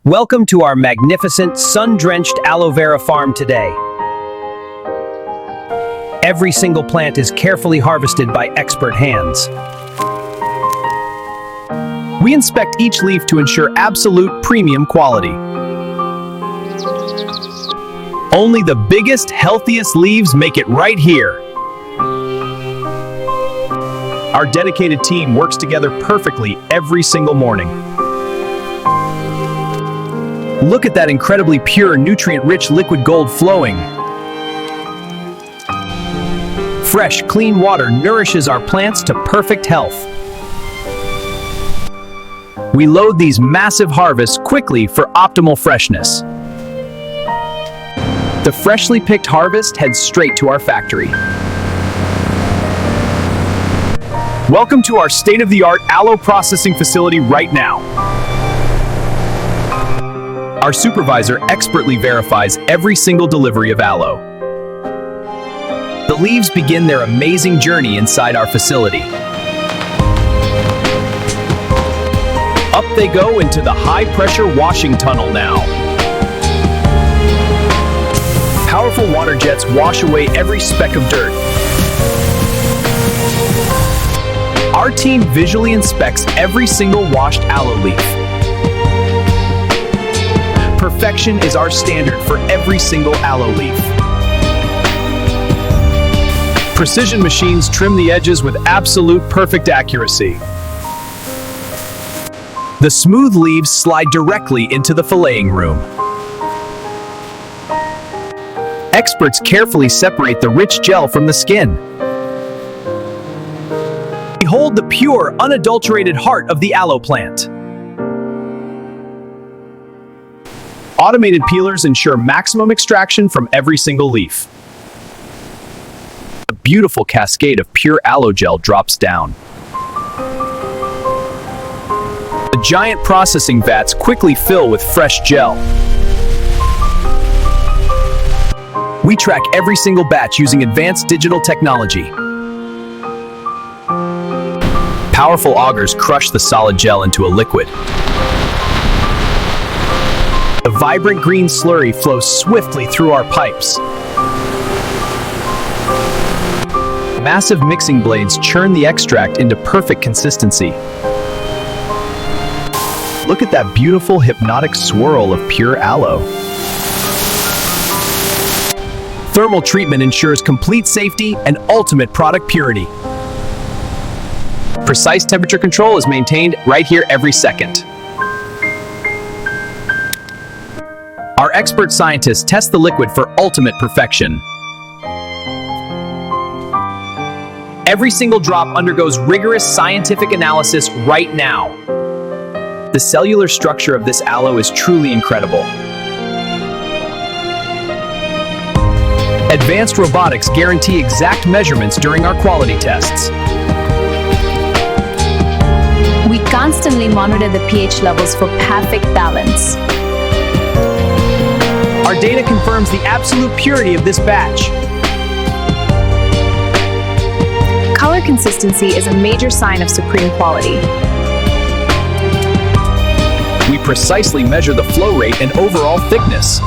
Welcome to our magnificent, sun-drenched aloe vera farm today. Every single plant is carefully harvested by expert hands. We inspect each leaf to ensure absolute premium quality. Only the biggest, healthiest leaves make it right here. Our dedicated team works together perfectly every single morning. Look at that incredibly pure, nutrient-rich liquid gold flowing. Fresh, clean water nourishes our plants to perfect health. We load these massive harvests quickly for optimal freshness. The freshly picked harvest heads straight to our factory. Welcome to our state-of-the-art aloe processing facility right now. Our supervisor expertly verifies every single delivery of aloe. The leaves begin their amazing journey inside our facility. Up they go into the high-pressure washing tunnel now. Powerful water jets wash away every speck of dirt. Our team visually inspects every single washed aloe leaf. Perfection is our standard for every single aloe leaf. Precision machines trim the edges with absolute perfect accuracy. The smooth leaves slide directly into the filleting room. Experts carefully separate the rich gel from the skin. Behold the pure, unadulterated heart of the aloe plant. Automated peelers ensure maximum extraction from every single leaf. A beautiful cascade of pure aloe gel drops down. The giant processing vats quickly fill with fresh gel. We track every single batch using advanced digital technology. Powerful augers crush the solid gel into a liquid. The vibrant green slurry flows swiftly through our pipes. Massive mixing blades churn the extract into perfect consistency. Look at that beautiful, hypnotic swirl of pure aloe. Thermal treatment ensures complete safety and ultimate product purity. Precise temperature control is maintained right here every second. Our expert scientists test the liquid for ultimate perfection. Every single drop undergoes rigorous scientific analysis right now. The cellular structure of this aloe is truly incredible. Advanced robotics guarantee exact measurements during our quality tests. We constantly monitor the pH levels for perfect balance. Our data confirms the absolute purity of this batch. Color consistency is a major sign of supreme quality. We precisely measure the flow rate and overall thickness.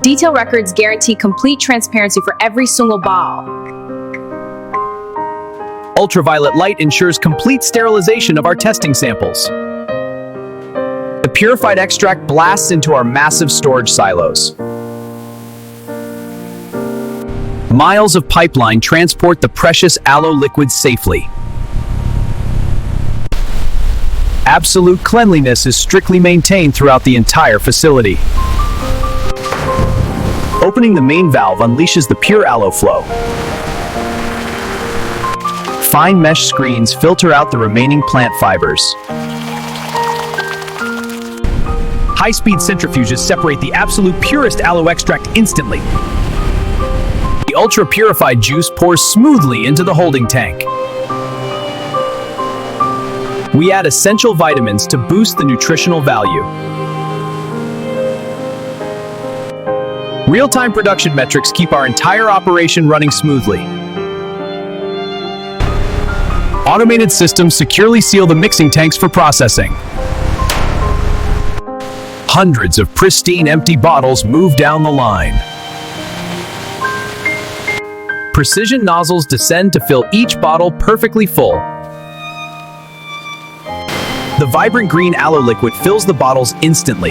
Detail records guarantee complete transparency for every single ball. Ultraviolet light ensures complete sterilization of our testing samples. The purified extract blasts into our massive storage silos. Miles of pipeline transport the precious aloe liquid safely. Absolute cleanliness is strictly maintained throughout the entire facility. Opening the main valve unleashes the pure aloe flow. Fine mesh screens filter out the remaining plant fibers. High-speed centrifuges separate the absolute purest aloe extract instantly. The ultra-purified juice pours smoothly into the holding tank. We add essential vitamins to boost the nutritional value. Real-time production metrics keep our entire operation running smoothly. Automated systems securely seal the mixing tanks for processing. Hundreds of pristine empty bottles move down the line. Precision nozzles descend to fill each bottle perfectly full. The vibrant green aloe liquid fills the bottles instantly.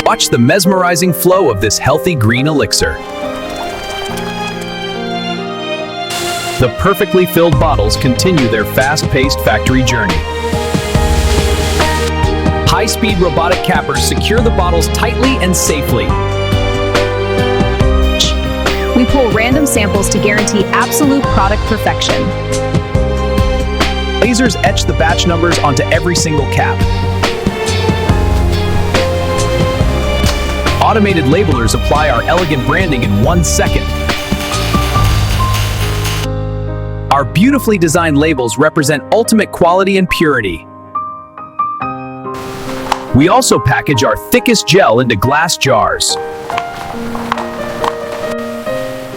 Watch the mesmerizing flow of this healthy green elixir. The perfectly filled bottles continue their fast-paced factory journey. High-speed robotic cappers secure the bottles tightly and safely. We pull random samples to guarantee absolute product perfection. Lasers etch the batch numbers onto every single cap. Automated labelers apply our elegant branding in 1 second. Our beautifully designed labels represent ultimate quality and purity. We also package our thickest gel into glass jars.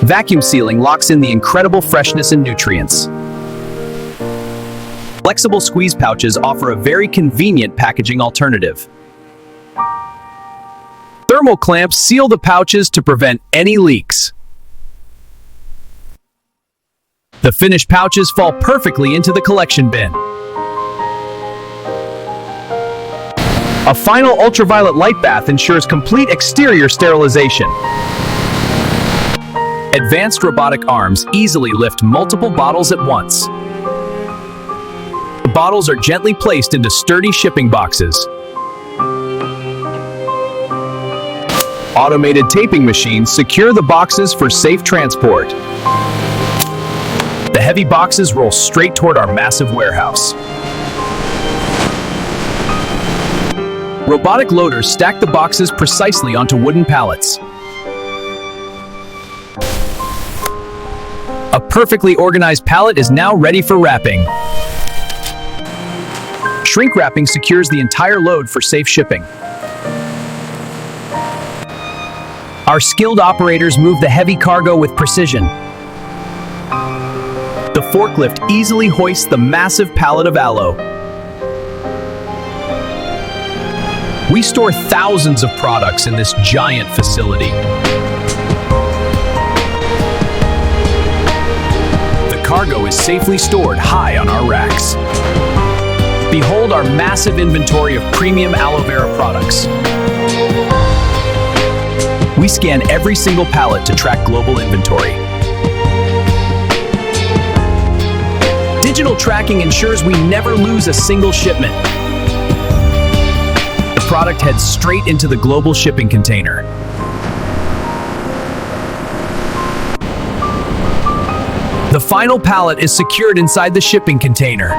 Vacuum sealing locks in the incredible freshness and nutrients. Flexible squeeze pouches offer a very convenient packaging alternative. Thermal clamps seal the pouches to prevent any leaks. The finished pouches fall perfectly into the collection bin. A final ultraviolet light bath ensures complete exterior sterilization. Advanced robotic arms easily lift multiple bottles at once. The bottles are gently placed into sturdy shipping boxes. Automated taping machines secure the boxes for safe transport. The heavy boxes roll straight toward our massive warehouse. Robotic loaders stack the boxes precisely onto wooden pallets. A perfectly organized pallet is now ready for wrapping. Shrink wrapping secures the entire load for safe shipping. Our skilled operators move the heavy cargo with precision. The forklift easily hoists the massive pallet of aloe. We store thousands of products in this giant facility. The cargo is safely stored high on our racks. Behold our massive inventory of premium aloe vera products. We scan every single pallet to track global inventory. Digital tracking ensures we never lose a single shipment. The product heads straight into the global shipping container. The final pallet is secured inside the shipping container.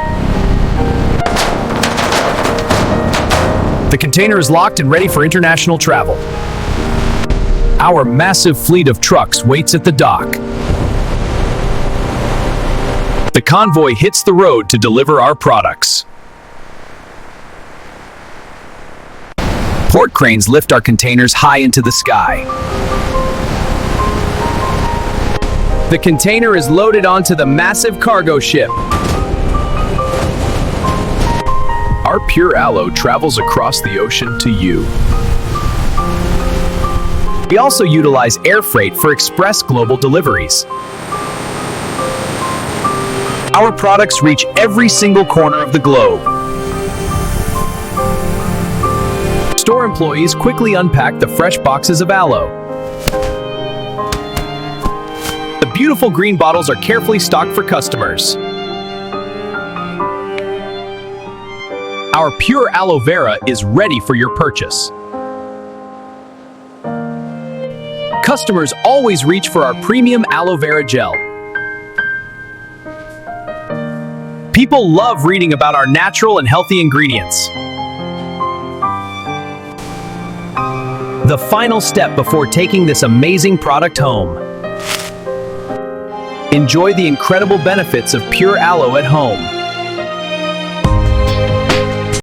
The container is locked and ready for international travel. Our massive fleet of trucks waits at the dock. The convoy hits the road to deliver our products. Port cranes lift our containers high into the sky. The container is loaded onto the massive cargo ship. Our pure aloe travels across the ocean to you. We also utilize air freight for express global deliveries. Our products reach every single corner of the globe. Store employees quickly unpack the fresh boxes of aloe. The beautiful green bottles are carefully stocked for customers. Our pure aloe vera is ready for your purchase. Customers always reach for our premium aloe vera gel. People love reading about our natural and healthy ingredients. The final step before taking this amazing product home. Enjoy the incredible benefits of pure aloe at home.